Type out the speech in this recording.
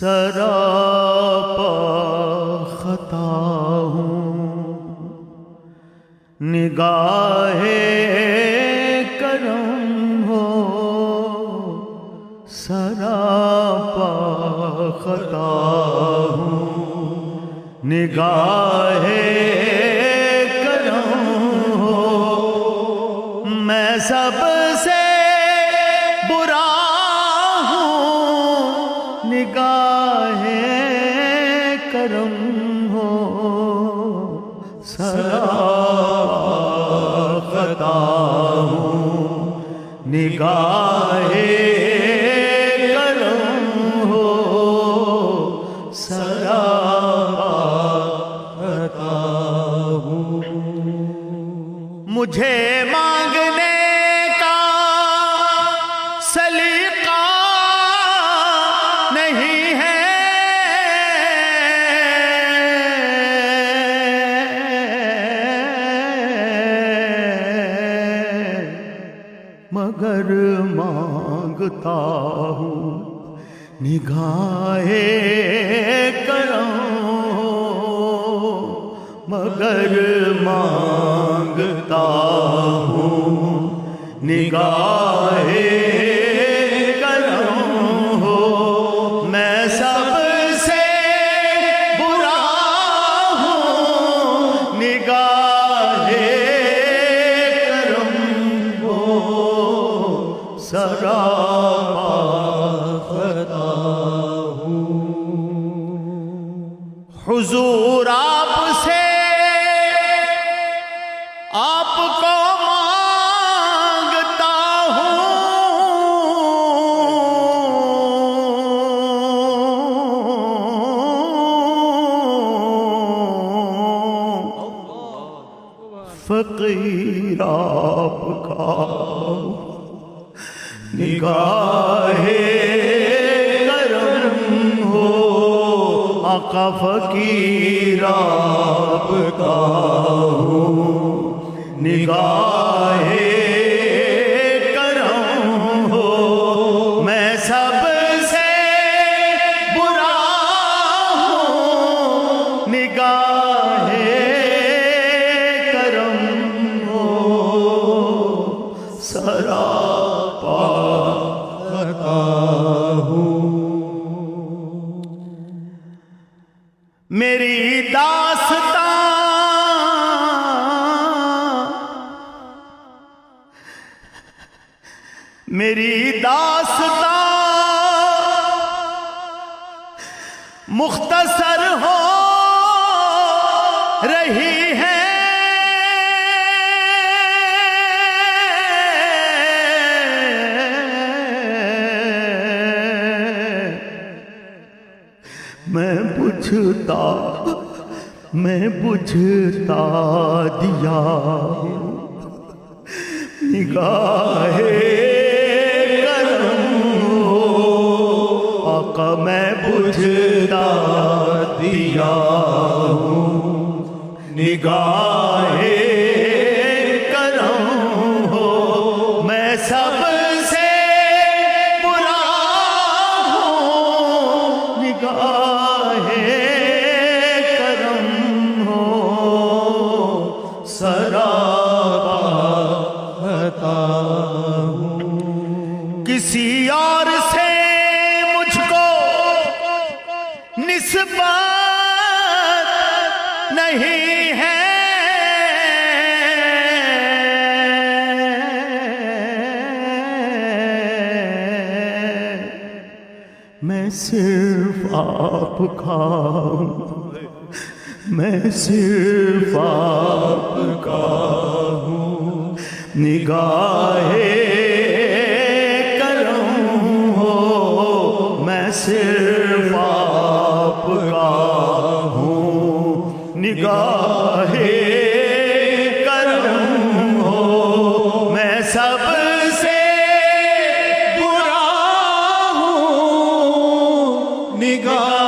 سراپا خطا ہوں، نگاہ کرم ہو سراپا خطا ہوں، نگاہ کرم ہو میں سب سے برا ہوں، نگاہ کرم ہو سراپا خطا ہوں، نگاہ کرم ہو سراپا خطا ہوں۔ مجھے مانگنے کا سلیقہ نہیں ہے، مگر مانگتا ہوں نگاہ کرم ہو، مگر مانگتا ہوں نگاہ کرم ہو میں سب سے برا ہوں، نگاہ کرم ہو سراپا خطا ہوں۔ حضور آپ سے آپ کو مانگتا ہوں، فقیر آپ کا نگاہ کرم ہو، آقا فقیر آپ کا ہوں، نگاہ کرم ہو میں سب سے برا ہوں، نگاہ کرم ہو سراپا خطا ہوں۔ میری داستان مختصر ہو رہی ہے، میں بجھتا دیا نگاہ کرم ہو، آقا میں بجھتا دیا نگاہ کرم ہو میں سب سے برا ہوں، نگاہ کرم ہو سراپا خطا ہوں۔ کسی اور سے مجھ کو نسبت نہیں ہے، میں صرف آپ کا ہوں، میں صرف آپ کا ہوں، نگاہ کرم ہو میں صرف آپ کا ہوں، نگاہ کرم ہو میں سب سے برا ہوں، نگاہ